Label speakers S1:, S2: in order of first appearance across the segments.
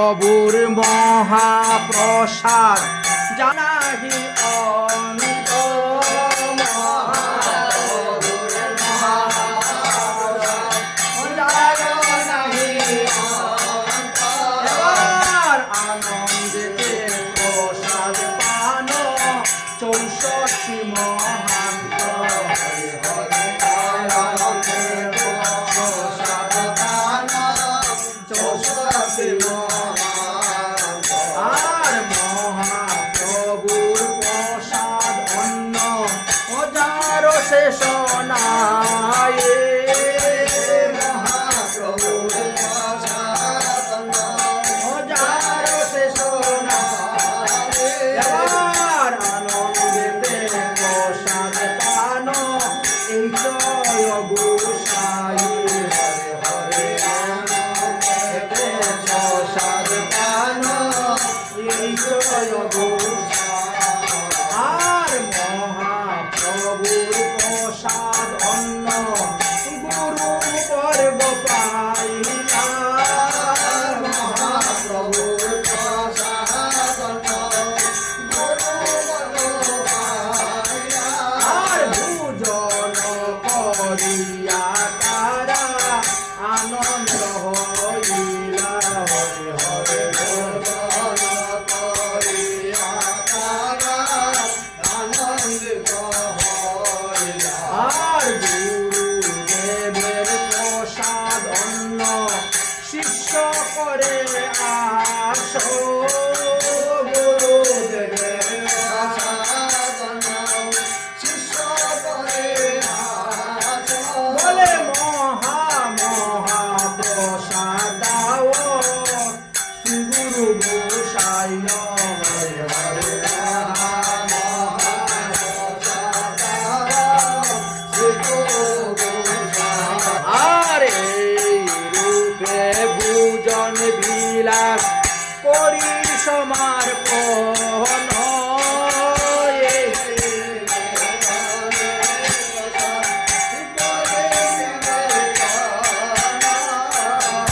S1: প্রভুর মহাপ্রসাদ জানাহি অন্ত আনন্দেতে প্রসাদ পান 64 মহান্ত আর মহাপ্রভুর প্রসাদ অন্ন যার শেষ নাই মহাপ্রভুর প্রসাদ যার শেষ নাই এবার আনন্দেতে প্রসাদ পান এই জয় গোসাই হরে হরে প্রসাদ পান এই জয় গোসাই আর মহাপ্রভুর প্রসাদ অন্ন গুরু পর্ব পাইলা মহাপ্রভুর প্রসাদ অন্ন গুরু পর্ব পাইলা আর ভোজন করিয়া তারা আনন্দ হইলা হরে হরে ভোজন করিয়া তারা আনন্দিত হইলা আর গুরুদেবের প্রসাদ অন্ন শিষ্য করে আসো গুরুদেবের প্রসাদ অন্ন শিষ্য করে আসো বলে মহা প্রসাদ দাও শ্রী গুরু গোসাই হরে হরে আরে রূপে ভোজন বিলাস করি সমর্পণ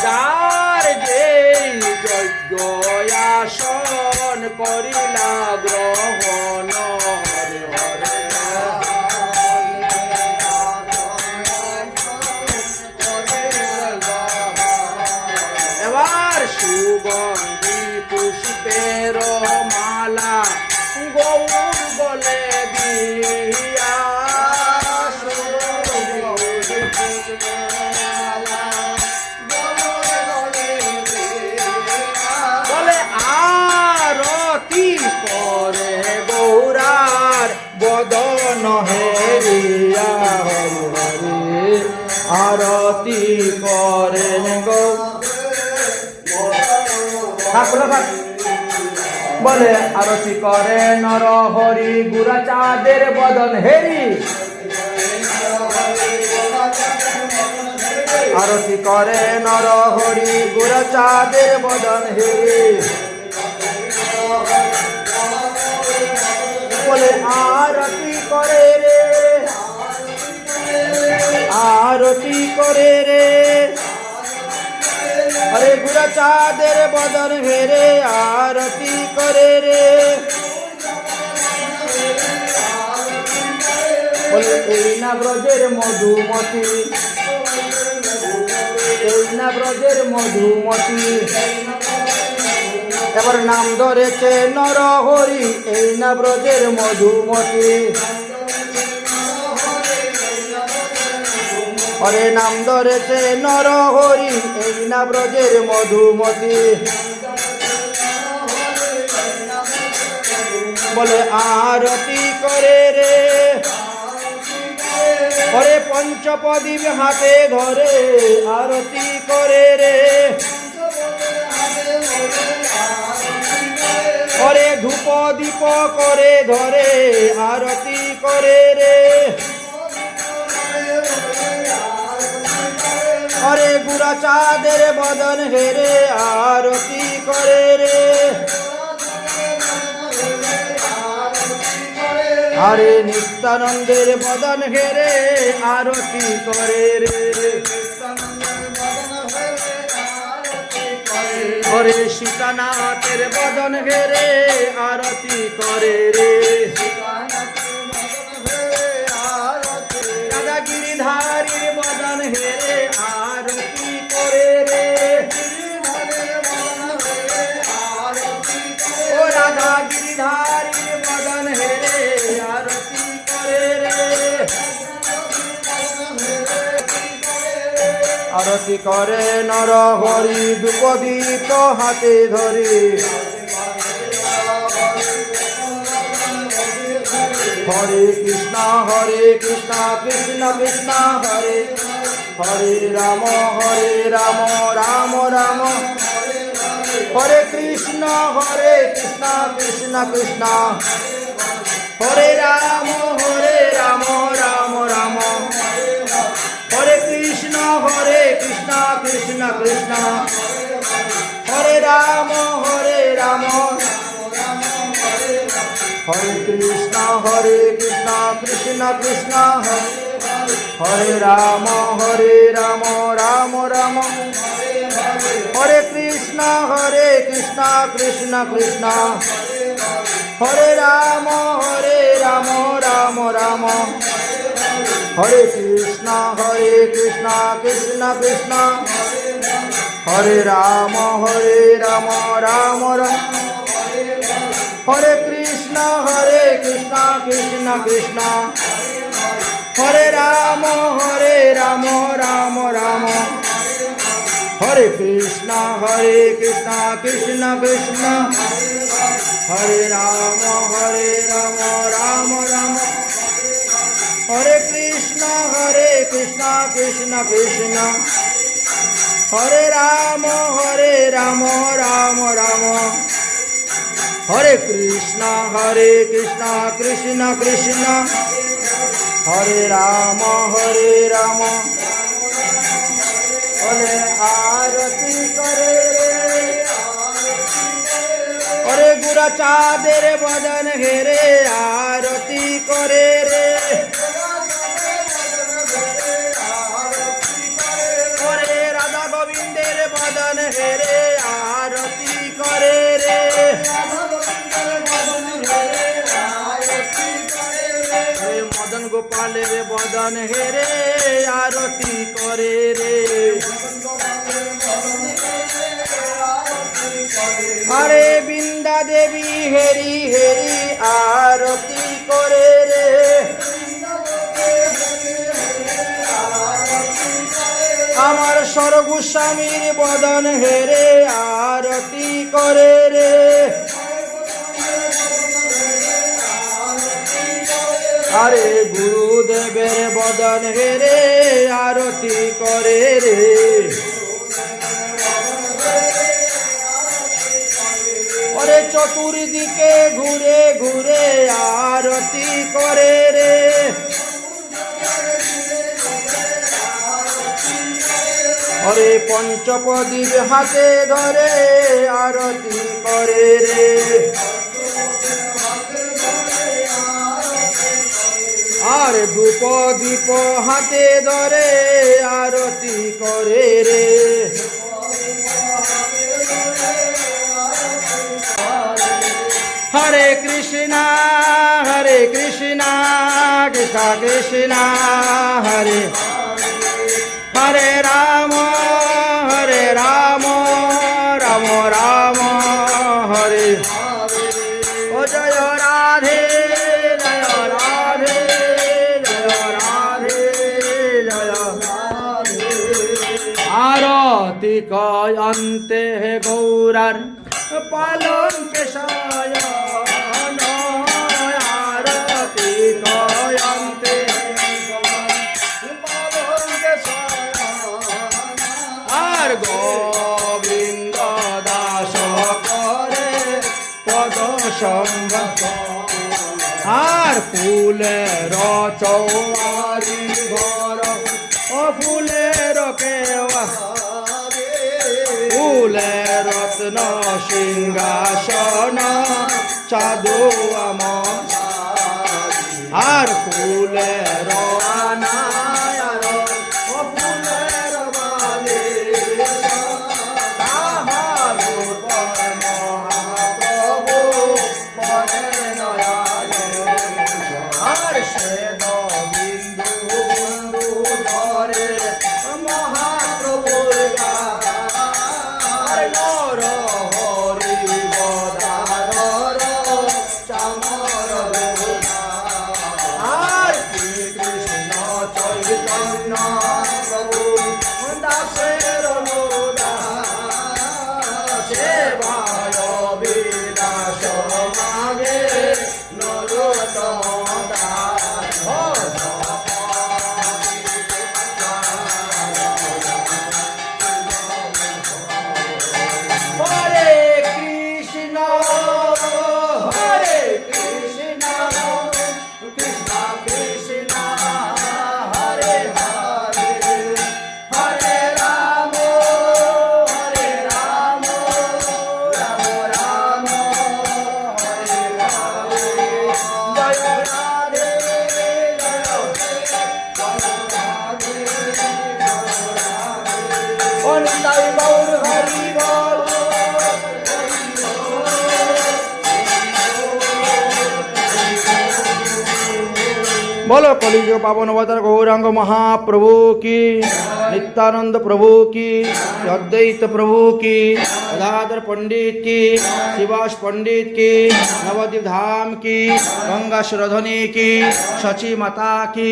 S1: যার যে যজ্ঞ আসন করিলা গ্রহণ হরে হরে এবার সুগন্ধি পুষ্পের মালা গৌর বলে দিয়া বলে আরতি করে গৌরার বদন হেরিয়া হরে আরতি করেন গৌ বলে আরতি করে নর হরি গুরাচাঁদের বদন হেরি আরতি করে নর হরি গুরাচাঁদের বদন হেরি বলে আরতি করে রে আরতি করে রে হরে গুরাচাঁদের বদন হেরে আরতি করে রে বলে এই না ব্রজের মধুমতি এই না ব্রজের মধুমতি এবার নাম ধরেছে নর হরি এই না ব্রজের মধুমতি হরে নাম ধরেছে নর হরি এই না ব্রজের মধুমতি বলে আরতি করে রে হরে পঞ্চপদী হাতে ধরে আরতি করে রে হরে ধূপ দীপ করে ধরে আরতি করে রে হরে গুরাচাঁদের বদন হেরে আরতি করে রে हरे नित्यानंदेर बदन घेरे आरती करे रे। করে সীতানাথের বদন ঘেরে আরতি করে রে রাধা গিরিধারীর বদন ঘেরে আরতি করে রে ও রাধা গিরিধারীর বদন ঘেরে আরতি করে রে আরতি করে নর হরি দুপদীপ হাতে ধরে হরে কৃষ্ণ কৃষ্ণ কৃষ্ণ হরে হরে রাম রাম রাম হরে কৃষ্ণ কৃষ্ণ কৃষ্ণ হরে রাম রাম রাম হরে কৃষ্ণ কৃষ্ণ কৃষ্ণ হরে রাম হরে কৃষ্ণ কৃষ্ণ কৃষ্ণ হরে রাম রাম রাম হরে কৃষ্ণ কৃষ্ণ কৃষ্ণ হরে রাম রাম রাম হরে কৃষ্ণ কৃষ্ণ কৃষ্ণ হরে রাম রাম রাম হরে কৃষ্ণ কৃষ্ণ কৃষ্ণ হরে রাম রাম রাম হরে কৃষ্ণ কৃষ্ণ কৃষ্ণ হরে রাম রাম রাম হরে কৃষ্ণ কৃষ্ণ কৃষ্ণ হরে রাম রাম রাম হরে কৃষ্ণ কৃষ্ণ কৃষ্ণ হরে রাম হরে আরতি করে হরে গুরা চাঁদের বদন ঘেরে আরতি করে রে হরে রাধা গোবিন্দের বদন ঘেরে আরতি করে রে মদন গোপালের বদন হেরে আরতি করে রে হরে বৃন্দা দেবী হেরি হেরি আরতি করে রে আমার স্বর্গস্বামীর বদন হেরে আরতি করে রে হরে গুরুদেবের বদন হেরে আরতি করে রে হরে চতুর্দিকে ঘুরে ঘুরে আরতি করে রে হরে পঞ্চপদীপ হাতে ধরে আরতি করে রে আর ধূপদীপ হাতে ধরে আরতি করে রে হরে কৃষ্ণ কৃষ্ণ কৃষ্ণ হরে হরে রাম রাম রাম রাম হরে ও জয় রাধে আরতি কয়ন্তে হে গৌরার পালন কেশায় আরতি কয়ন্তে আর গোবিন্দ দাস করে পদ সম্ভব আর ফুলের চৌয়ারি ঘর ও ফুলের কেওয়া ফুলের রত্ন সিংহাসন চাঁদু আমার আর ফুলের আনায়ার ও ফুলের বালি তাহার নিতাই গৌর হরি বল। बोलो कलिजुग पावन अवतार गौरांग महाप्रभु की, नित्यानंद प्रभु की, अद्वैत प्रभु की, गदाधर पंडित की, शिवास पंडित की, नवद्वीप धाम की, गंगा श्रधनी की, शची माता की,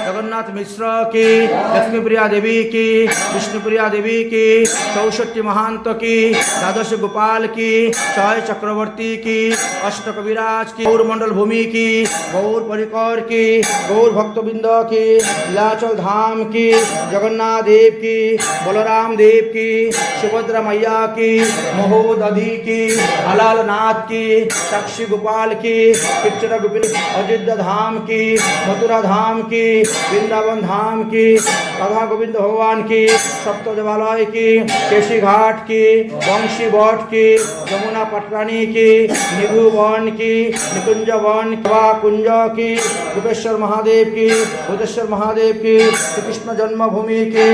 S1: जगन्नाथ मिश्र की, लक्ष्मी प्रिया देवी की, विष्णुप्रिया देवी की, चौषट्टी महंत की, द्वादश गोपाल की, छय चक्रवर्ती की, अष्ट कविराज की, गौर मंडल भूमि की, गौर परिकर की, गौर भक्तबिंद की, नीलाचल धाम की, जगन्नाथ देव की, बलराम देव की, सुभद्रा मैया की, महोदधि की, हलाल नाथ की, साक्षी गोपाल की, पिक्चर गोपिन अयोध्या धाम की, मथुरा धाम की, वृंदावन धाम की, राधा गोविंद भगवान की, सप्त देवालय की, केशी घाट की, वंशी बट की, यमुना पटरानी की, निभु वन की, निकुंज वन कुंज की, गोपेश्वर महादेव की, भूतेश्वर महादेव की, श्री कृष्ण जन्मभूमि की,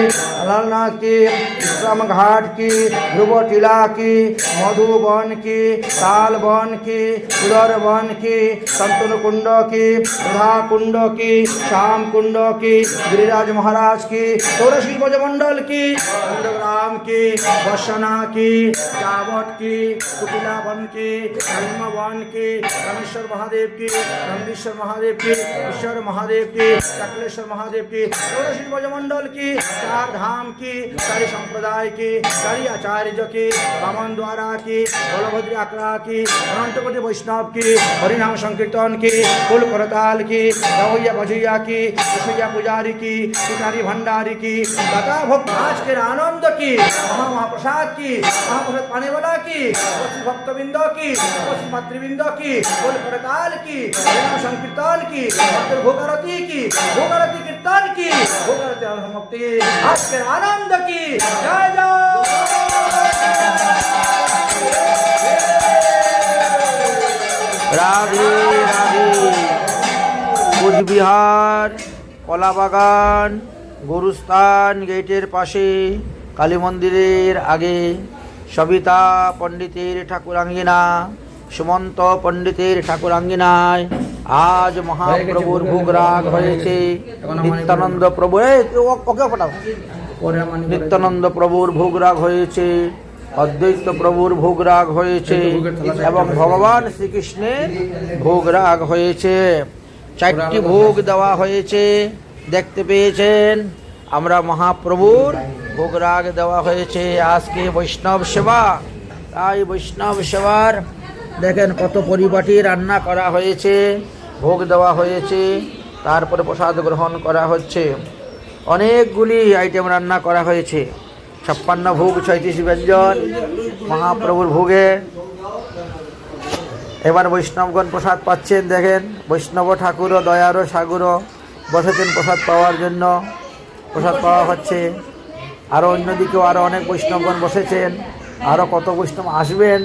S1: लालनाथ की, विश्राम घाट की, ध्रुव टीला की, मधुवन की, ताल वन की, उदर वन की, संतन कुंड की, राधा कुंड की, श्याम कुंड की, गिरिराज महाराज की, तुलसी ब्रजमंडल की, नंदग्राम की, बसना की, जावट की, कुटिला वन की, हनुम वन की, रामेश्वर महादेव की, नंदीश्वर महादेव की, ईश्वर महादेव की, चक्रेश्वर महादेव की, तुलसी ब्रजमंडल की, चार धाम की, सारी संप्रदाय की, सारी आचार्य की, वामन द्वारा की, बलभद्र आकड़ा की, अनंतकोटि वैष्णव की, हरिनाम संकीर्तन की, कुल करताल की, रवैया बजैया की, कृष्णैया पुजारी की, पुजारी भंडारी की, दाता भक्त आज के आनंद की, महाप्रसाद की, महाप्रसाद पाने वाला की, भक्तबिंद की, मातृबिंद की, कुल करताल की, हरिनाम संकीर्तन की, भोगारती की, भोगारती कीर्तन की, भोगारती मुक्ति आज के आनंद की। जय जय राधे राधे। কোচবিহার কলাবাগান গুরুস্থান গেটের পাশে কালী মন্দিরের আগে সবিতা পণ্ডিতের ঠাকুরাঙ্গিনা, সুমন্ত পণ্ডিতের ঠাকুরাঙ্গিনায় আজ মহাপ্রভুর ভোগ রাগ হয়েছে। নিত্যানন্দ প্রভু ওকে ফটাও, নিত্যানন্দ প্রভুর ভোগ রাগ হয়েছে, অদ্বৈত প্রভুর ভোগ রাগ হয়েছে এবং ভগবান শ্রীকৃষ্ণের ভোগ রাগ হয়েছে। 4টি ভোগ দেওয়া হয়েছে, দেখতে পেয়েছেন। আমরা মহাপ্রভুর ভোগ রাগ দেওয়া হয়েছে। আজকে বৈষ্ণব সেবা, তাই বৈষ্ণব সেবার দেখেন কত পরিপাটি রান্না করা হয়েছে, ভোগ দেওয়া হয়েছে, তারপরে প্রসাদ গ্রহণ করা হচ্ছে। অনেকগুলি আইটেম রান্না করা হয়েছে। 56 ভোগ, 36 ব্যঞ্জন মহাপ্রভুর ভোগে। এবার বৈষ্ণবগণ প্রসাদ পাচ্ছেন। দেখেন বৈষ্ণব ঠাকুরও দয়ারও সাগরও বসেছেন প্রসাদ পাওয়ার জন্য, প্রসাদ পাওয়া হচ্ছে। আরও অন্যদিকেও আরও অনেক বৈষ্ণবগণ বসেছেন, আরও কত বৈষ্ণব আসবেন,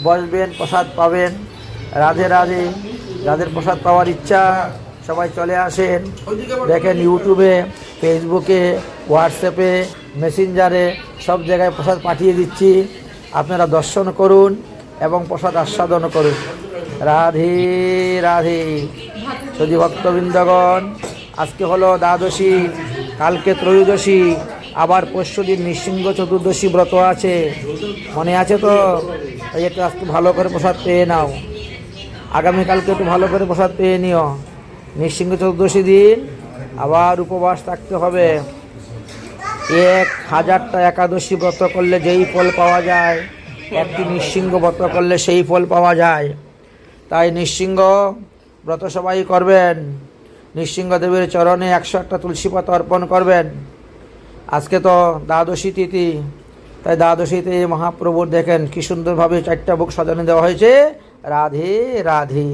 S1: বসবেন, প্রসাদ পাবেন। রাধে রাধে। যাদের প্রসাদ পাওয়ার ইচ্ছা সবাই চলে আসেন। দেখেন ইউটিউবে, ফেসবুকে, হোয়াটসঅ্যাপে, মেসেঞ্জারে সব জায়গায় প্রসাদ পাঠিয়ে দিচ্ছি। আপনারা দর্শন করুন এবং প্রসাদ আস্বাদন করুন। রাধে রাধে। যদি ভক্তবৃন্দগণ, আজকে হলো দ্বাদশী, কালকে ত্রয়োদশী, আবার পরশুদিন নৃসিংহ চতুর্দশী ব্রত আছে, মনে আছে তো? এই একটু আজকে ভালো করে প্রসাদ পেয়ে নাও, আগামীকালকে একটু ভালো করে প্রসাদ পেয়ে নিও। নৃসিংহ চতুর্দশী দিন আবার উপবাস থাকতে হবে। 1000টা একাদশী ব্রত করলে যেই ফল পাওয়া যায়, একটি নৃসিংহ ব্রত করলে সেই ফল পাওয়া যায়। তাই নৃসিংহ ব্রত সবাই করবেন। নৃসিংহদেবের চরণে 101টা তুলসী পাতা অর্পণ করবেন। আজকে তো দ্বাদশী তিথি, তাই দ্বাদশীতে মহাপ্রভুর দেখেন কি সুন্দরভাবে 4টা ভোগ সাজানো দেওয়া হয়েছে। রাধে রাধে।